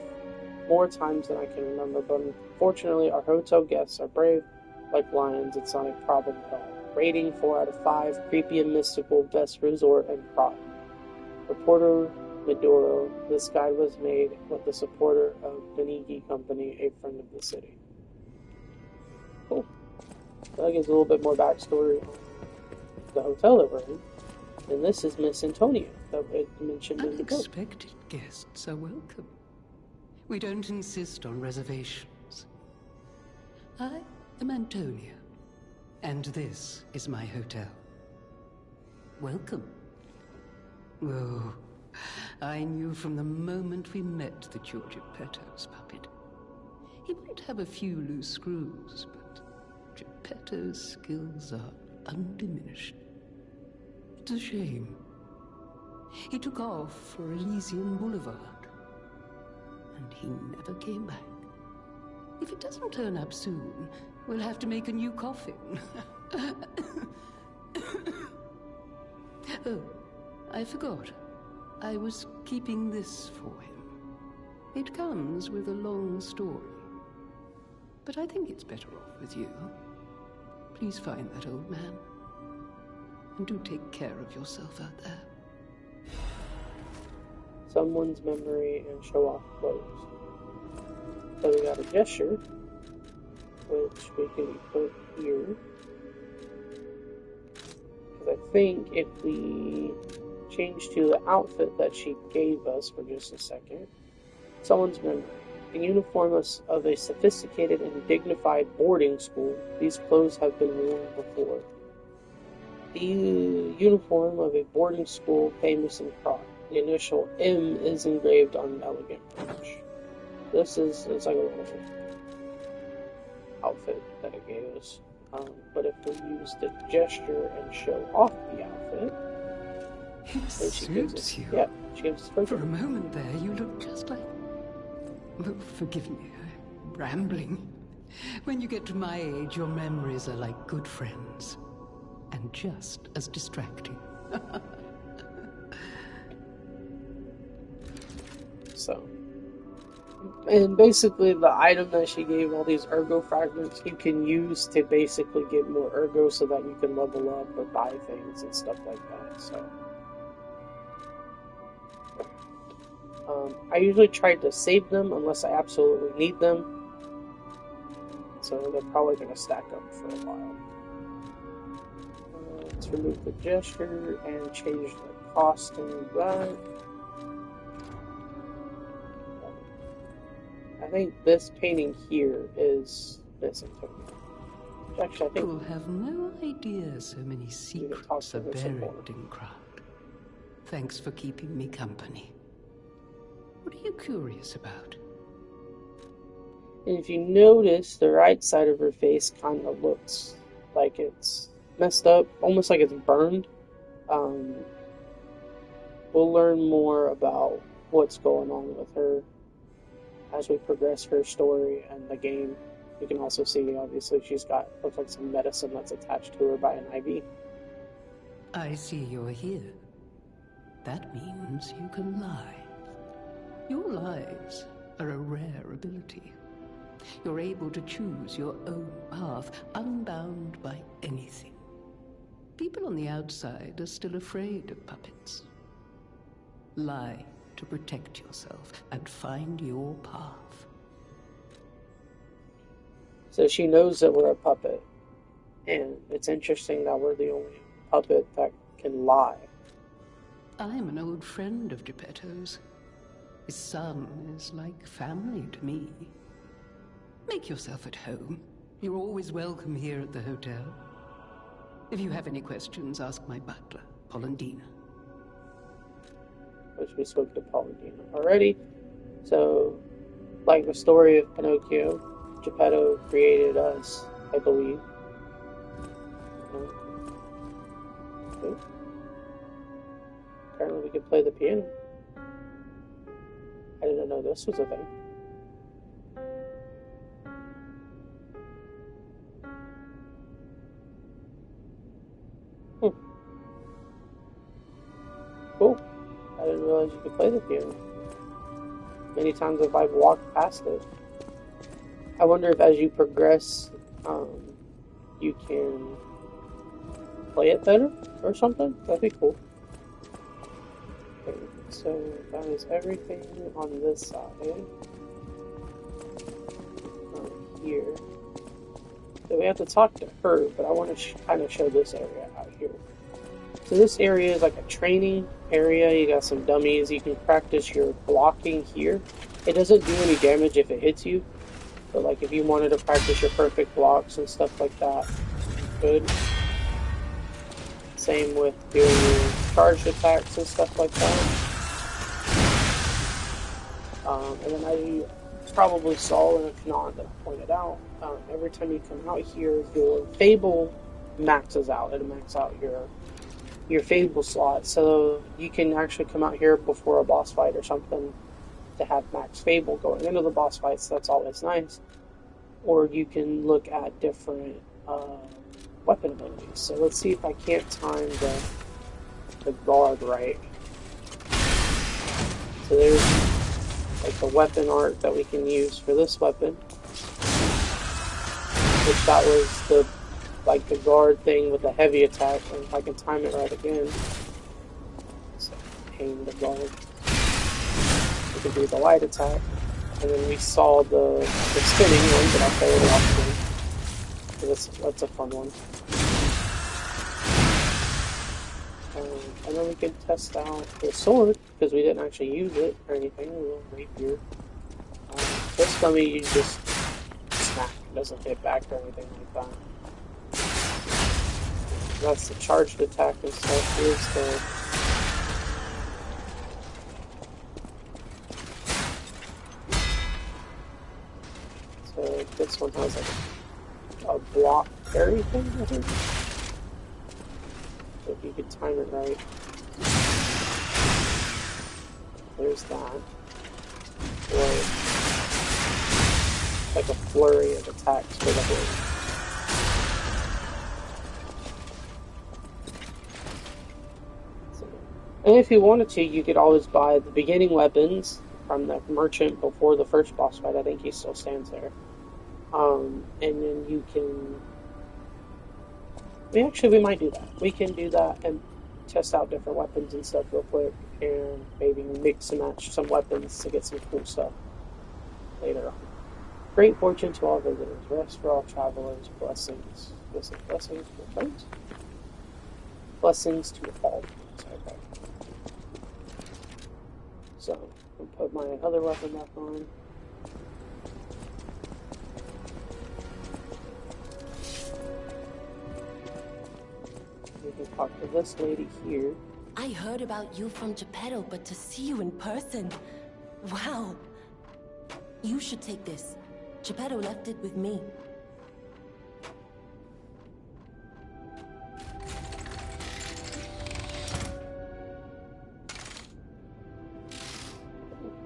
more times than I can remember, but unfortunately our hotel guests are brave like lions. It's not a problem at all. Rating 4 out of 5, creepy and mystical, best resort in Krat. Reporter Midoro, this guide was made with the supporter of Benigi Company, a friend of the city. Cool. That gives a little bit more backstory on the hotel that we're in. And this is Miss Antonia that I mentioned in the book. Unexpected guests are welcome. We don't insist on reservations. I am Antonia, and this is my hotel. Welcome. Oh, I knew from the moment we met that you're Geppetto's puppet. He might have a few loose screws, but Geppetto's skills are undiminished. It's a shame. He took off for Elysian Boulevard, and he never came back. If it doesn't turn up soon, we'll have to make a new coffin. Oh, I forgot. I was keeping this for him. It comes with a long story. But I think it's better off with you. Please find that old man. And do take care of yourself out there. Someone's memory and show off clothes. So we got a gesture, which we can put here. Because I think if we change to the outfit that she gave us for just a second, someone's memory. The uniform of a sophisticated and dignified boarding school. These clothes have been worn before. The uniform of a boarding school famous in Prague. The initial M is engraved on an elegant brooch. This is it's like a little outfit that it gave us. But if we use the gesture and show off the outfit, It she gives suits us, you. yeah, she gives us For a moment there, you look just like... Oh, forgive me, I'm rambling. When you get to my age, your memories are like good friends. And just as distracting. So, and basically the item that she gave, all these ergo fragments, you can use to basically get more ergo so that you can level up or buy things and stuff like that. So, I usually try to save them unless I absolutely need them. So they're probably going to stack up for a while. Let's remove the gesture and change the costing of that. I think this painting here is Miss Antonia. Actually, I think You'll have no idea so many secrets are her some more. buried in Krat. Thanks for keeping me company. What are you curious about? And if you notice, the right side of her face kind of looks like it's messed up, almost like it's burned. We'll learn more about what's going on with her as we progress her story and the game. You can also see, obviously, she's got, looks like some medicine that's attached to her by an IV. I see you're here. That means you can lie. Your lies are a rare ability. You're able to choose your own path, unbound by anything. People on the outside are still afraid of puppets. Lie to protect yourself and find your path. So she knows that we're a puppet. And it's interesting that we're the only puppet that can lie. I'm an old friend of Geppetto's. His son is like family to me. Make yourself at home. You're always welcome here at the hotel. If you have any questions, ask my butler, Polendina. Which we spoke to Polendina already. So, like the story of Pinocchio, Geppetto created us, I believe. Okay. Apparently we could play the piano. I didn't know this was a thing. Cool. I didn't realize you could play the piano. Many times if I've walked past it. I wonder if as you progress, you can play it better or something. That'd be cool. Okay, so that is everything on this side. Here. So we have to talk to her, but I want to kind of show this area out here. So this area is like a training area. You got some dummies. You can practice your blocking here. It doesn't do any damage if it hits you, but like if you wanted to practice your perfect blocks and stuff like that, you could. Same with doing your charged attacks and stuff like that. And then I probably saw, and if not, that I pointed out, every time you come out here, your Fable maxes out. It'll max out your Fable slot, so you can actually come out here before a boss fight or something to have max Fable going into the boss fights. That's always nice. Or you can look at different weapon abilities. So let's see if I can't time the guard right. So there's like the weapon art that we can use for this weapon, which that was the guard thing with the heavy attack, and if I can time it right again, so aim the guard, we can do the light attack, and then we saw the spinning one, but I'll show it off again. That's a fun one. And then we can test out the sword, because we didn't actually use it or anything, a little rapier. This dummy you just smack, it doesn't hit back or anything like that. That's the charged attack and stuff. Here's so this one has like a block parry thing, I think. So if you could time it right. There's that. Or like a flurry of attacks for the hit. And if you wanted to, you could always buy the beginning weapons from the merchant before the first boss fight. I think he still stands there. And then you can... we might do that. We can do that and test out different weapons and stuff real quick, and maybe mix and match some weapons to get some cool stuff later on. Great fortune to all visitors, rest for all travelers, blessings. Blessings for friends? Blessings to all. Okay. So, I'll put my other weapon back on. We can talk to this lady here. I heard about you from Geppetto, but to see you in person... Wow! You should take this. Geppetto left it with me.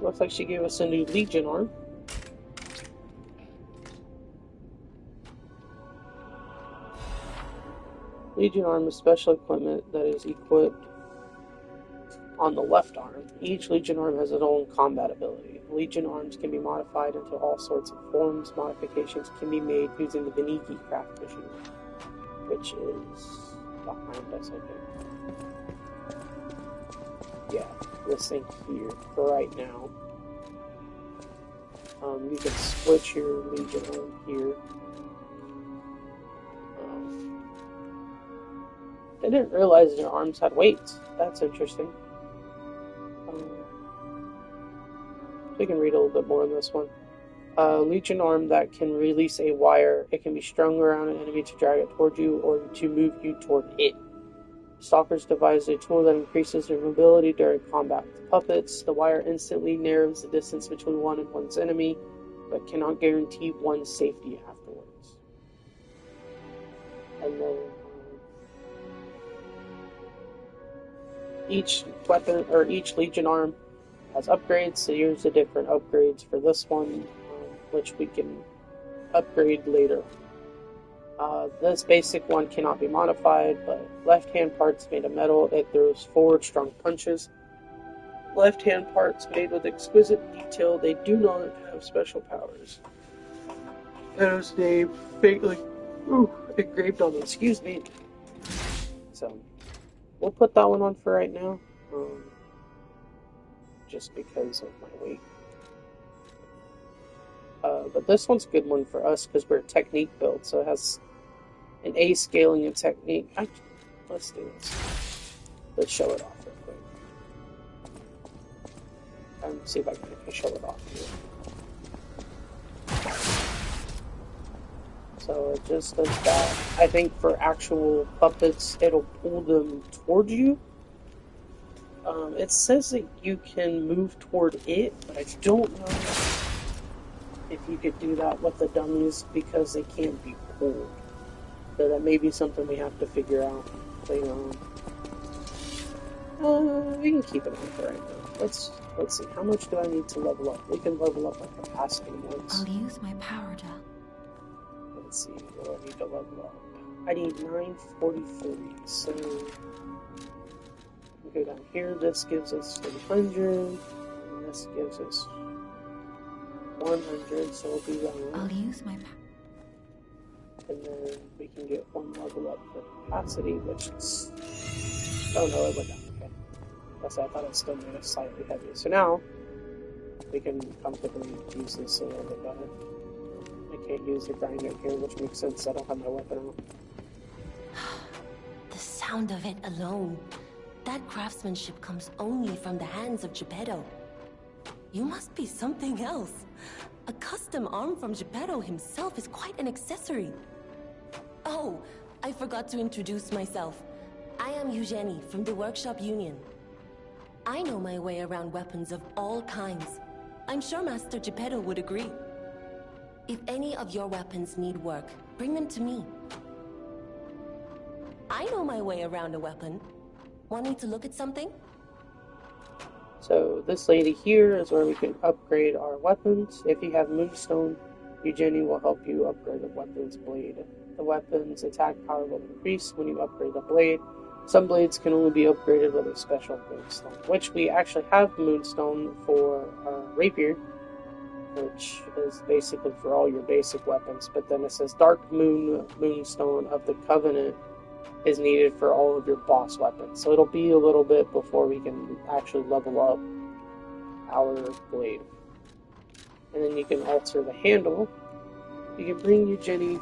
Looks like she gave us a new Legion arm. Legion arm is special equipment that is equipped on the left arm. Each Legion arm has its own combat ability. Legion arms can be modified into all sorts of forms. Modifications can be made using the Beniki craft machine, which is behind us, I think. Yeah, this thing here for right now. You can switch your Legion arm here. I didn't realize your arms had weights. That's interesting. We can read a little bit more on this one. Legion arm that can release a wire. It can be strung around an enemy to drag it toward you or to move you toward it. Stalkers devised a tool that increases their mobility during combat with puppets. The wire instantly narrows the distance between one and one's enemy, but cannot guarantee one's safety afterwards. And then each weapon, or each Legion arm, has upgrades, so here's the different upgrades for this one, which we can upgrade later. This basic one cannot be modified, but left-hand parts made of metal, it throws forward strong punches. Left-hand parts made with exquisite detail, they do not have special powers. There's name faintly engraved on them, excuse me. So, we'll put that one on for right now, just because of my weight. But this one's a good one for us because we're a technique build, so it has an A scaling and technique. Let's do this. Let's show it off real quick. See if I can show it off here. So it just does that. I think for actual puppets, it'll pull them towards you. It says that you can move toward it, but I don't know if you could do that with the dummies because they can't be pulled. So that may be something we have to figure out later on. We can keep it on for right now. Let's see. How much do I need to level up? We can level up our capacity once. I'll use my power gel. Let's see. What do I need to level up? I need 943. So we go down here. This gives us 300. And this gives us 100. So we'll do that. I'll use my power. And then we can get one level up for capacity, which is... Oh no, it went down. Okay. That's why I thought it still made us slightly heavier. So now, we can comfortably use this a little bit better. I can't use the grinder here, which makes sense. I don't have my weapon out. The sound of it alone. That craftsmanship comes only from the hands of Geppetto. You must be something else. A custom arm from Geppetto himself is quite an accessory. Oh, I forgot to introduce myself. I am Eugenie from the Workshop Union. I know my way around weapons of all kinds. I'm sure Master Geppetto would agree. If any of your weapons need work, bring them to me. I know my way around a weapon. Want me to look at something? So this lady here is where we can upgrade our weapons. If you have Moonstone, Eugenie will help you upgrade the weapon's blade. The weapon's attack power will increase when you upgrade the blade. Some blades can only be upgraded with a special Moonstone, which we actually have Moonstone for our Rapier, which is basically for all your basic weapons. But then it says Dark Moonstone of the Covenant is needed for all of your boss weapons. So it'll be a little bit before we can actually level up our blade. And then you can alter the handle. You can bring Eugenie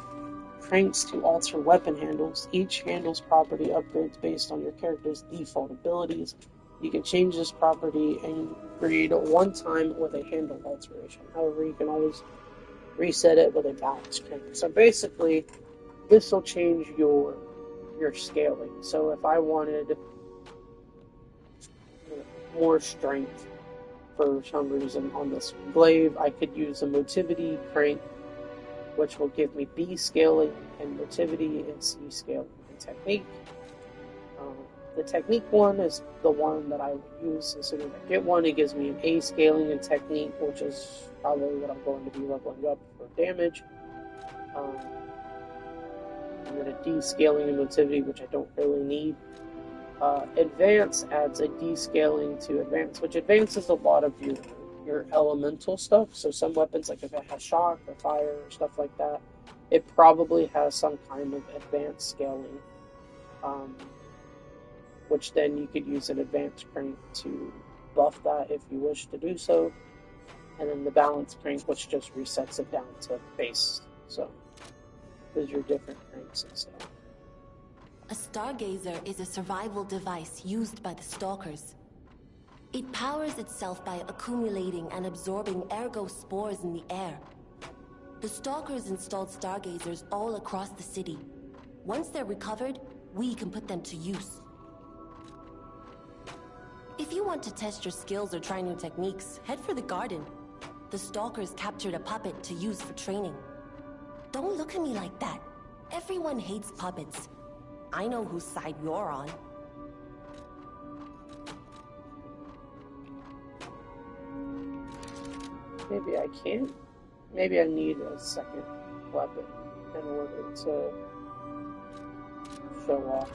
cranks to alter weapon handles. Each handle's property upgrades based on your character's default abilities. You can change this property and create it one time with a handle alteration. However, you can always reset it with a balance crank. So basically, this will change your scaling. So if I wanted more strength for some reason on this glaive, I could use a motivity crank, which will give me B scaling and motivity and C scaling and technique. The technique one is the one that I would use as soon as I get one. It gives me an A scaling and technique, which is probably what I'm going to be leveling up for damage. And then a D scaling and motivity, which I don't really need. Advance adds a D scaling to advance, which advances a lot of your elemental stuff. So some weapons, like if it has shock or fire or stuff like that, it probably has some kind of advanced scaling. Which then you could use an advanced crank to buff that if you wish to do so. And then the balance crank, which just resets it down to base. So, those are different cranks and stuff. A stargazer is a survival device used by the Stalkers. It powers itself by accumulating and absorbing ergo spores in the air. The Stalkers installed stargazers all across the city. Once they're recovered, we can put them to use. If you want to test your skills or try new techniques, head for the garden. The Stalkers captured a puppet to use for training. Don't look at me like that. Everyone hates puppets. I know whose side you're on. Maybe I can't. Maybe I need a second weapon in order to show off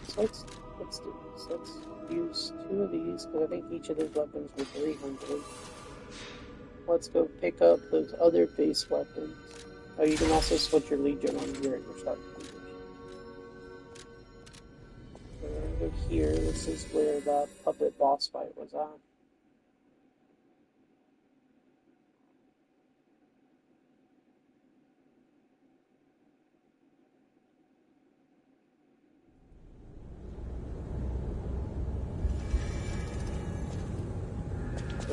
so let's do this. Let's use 2 of these, because I think each of those weapons were 300. Let's go pick up those other base weapons. Oh, you can also switch your Legion on here at your start. We're gonna go here. This is where that puppet boss fight was at.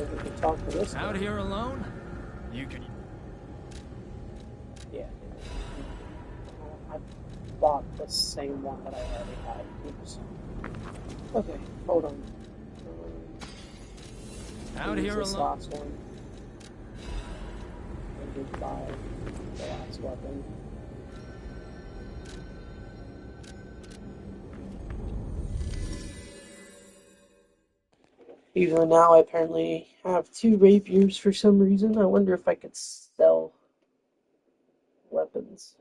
think we can talk to this Out guy. here alone? You can... Yeah. I bought the same one that I already had. Oops. Okay, hold on. Out Use here this alone? last one. And just buy the last weapon. Even though now I apparently have 2 rapiers for some reason. I wonder if I could sell weapons.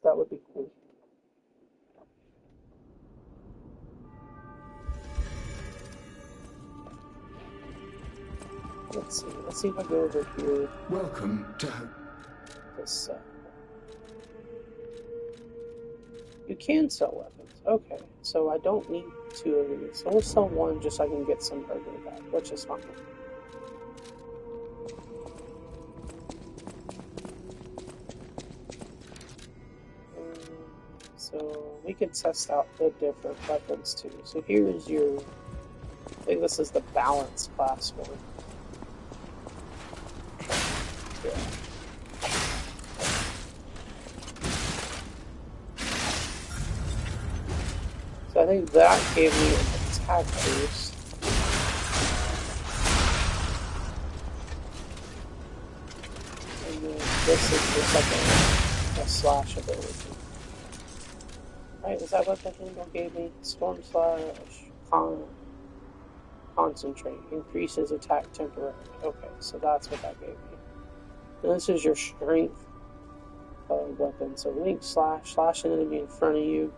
That would be cool. Let's see. Let's see if I go over here. Welcome to... This. You can sell weapons. Okay, so I don't need 2 of these. So we'll sell 1 just so I can get some burger back, which is fine. So we can test out the different weapons too. So here's your... I think this is the balance class one. Yeah. So I think that gave me an attack boost. And then this is just like a slash ability. Right, is that what the handle gave me? Storm Slash, Concentrate, increases attack temporarily. Okay, so that's what that gave me. And this is your strength weapon. So Link Slash, slash an enemy in front of you.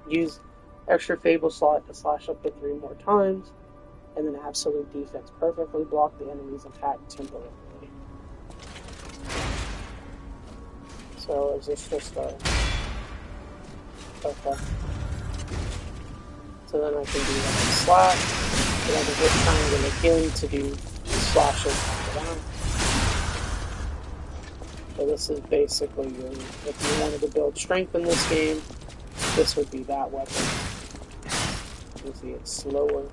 Use extra Fable slot to slash up to 3 more times. And then Absolute Defense. Perfectly block the enemy's attack temporarily. So is this just a... Okay. So then I can do like a slash, and I can hit triangle again to do slashes after that. So this is basically your, if you wanted to build strength in this game, this would be that weapon. You see it's slower.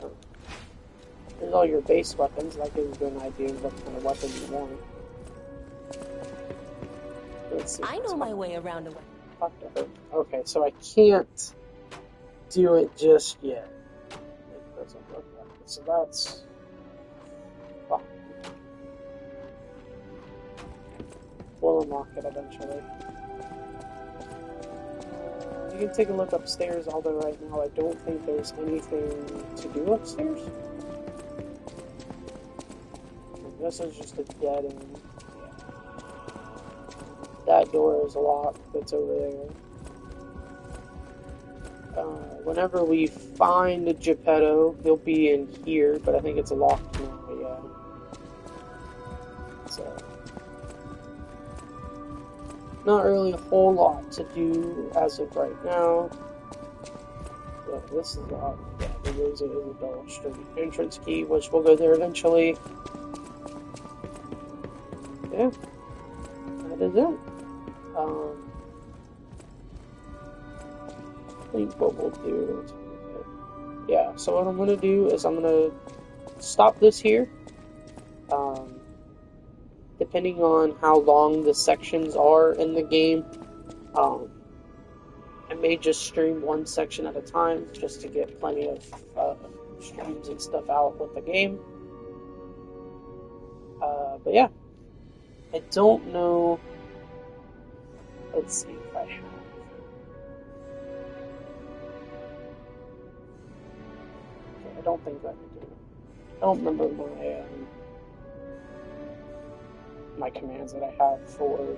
So there's all your base weapons, that gives you an idea of what kind of weapon you want. Let's see. I know my way around a weapon. Talk to her. Okay, so I can't do it just yet. It doesn't look like it. So that's fine. We'll unlock it eventually. You can take a look upstairs, although right now I don't think there's anything to do upstairs. This is just a dead end. That door is locked, that's over there. Whenever we find Geppetto, he'll be in here, but I think it's locked now, yeah. So, not really a whole lot to do as of right now. Yeah, this is locked. Yeah, there is a Isabella Street entrance key, which we'll go there eventually. Yeah, that is it. I think what we'll do, yeah, so what I'm going to do is I'm going to stop this here. Depending on how long the sections are in the game, I may just stream one section at a time just to get plenty of streams and stuff out with the game. But yeah, I don't know. Let's see if I have. Okay, I don't think I can do it. I don't remember my commands that I have for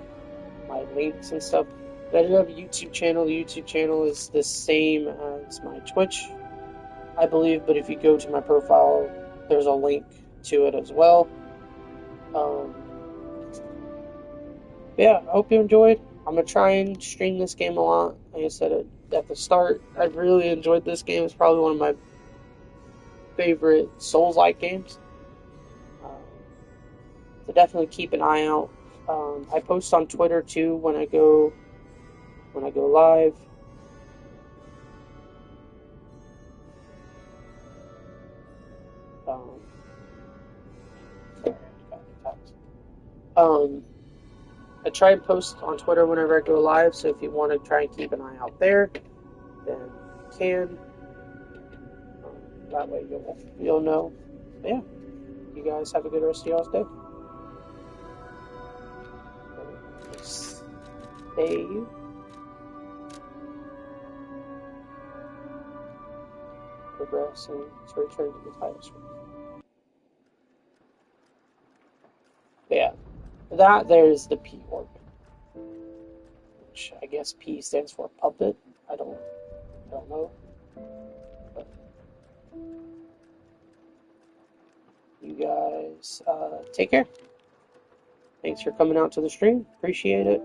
my links and stuff. But I do have a YouTube channel. The YouTube channel is the same as my Twitch, I believe. But if you go to my profile, there's a link to it as well. Yeah, I hope you enjoyed. I'm going to try and stream this game a lot. Like I said at the start, I really enjoyed this game. It's probably one of my favorite Souls-like games. So definitely keep an eye out. I post on Twitter too when I go live. I try and post on Twitter whenever I go live, so if you want to try and keep an eye out there, then you can. That way you'll know. But yeah, you guys have a good rest of y'all's day. Save. Progress and to return to the title screen. But yeah, there's the P orb, which I guess P stands for puppet. I don't know. But you guys take care. Thanks for coming out to the stream. Appreciate it.